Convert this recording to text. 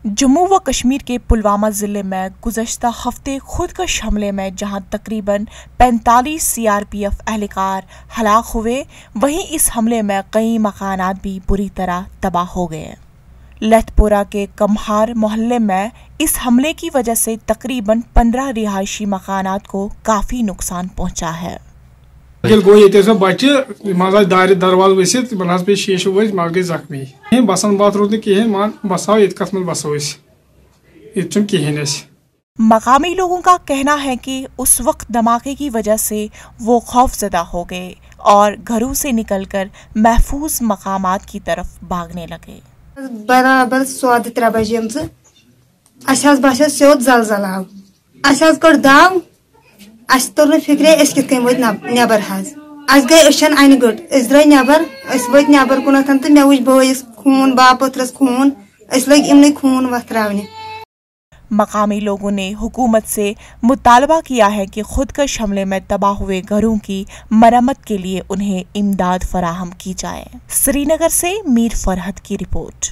जम्मू व कश्मीर के पुलवामा ज़िले में गुज़श्ता हफ्ते खुदकश हमले में जहां तकरीबन 45 सीआरपीएफ एहलकार हलाक हुए, वहीं इस हमले में कई मकानात भी बुरी तरह तबाह हो गए। लथपोरा के कमहार मोहल्ले में इस हमले की वजह से तकरीबन 15 रिहायशी मकानात को काफ़ी नुकसान पहुंचा है। बच्चे दार दरवाज वसित पे शीश वज मगर गई जख्मी बसन बात रोद कहें मान बसाओ ये कत बसो कहें। मकामी लोगों का कहना है कि उस वक्त धमाके की वजह से वो खौफजदा हो गए और घरों से निकलकर महफूज मकामात की तरफ भागने लगे। बराबर 3 बजे बस सोद जलजल आव कड़ दाव तर फिक्रे कित वत नबर गई अन गट द्राय नबर वत नबर कुन तो मे वुच बस खून बापत्रस खून लग इमन खून वथरावने। मकामी लोगों ने हुकूमत से मुतालबा किया है कि खुदकश हमले में तबाह हुए घरों की मरम्मत के लिए उन्हें इमदाद फराहम की जाए। श्रीनगर से मीर फरहत की रिपोर्ट।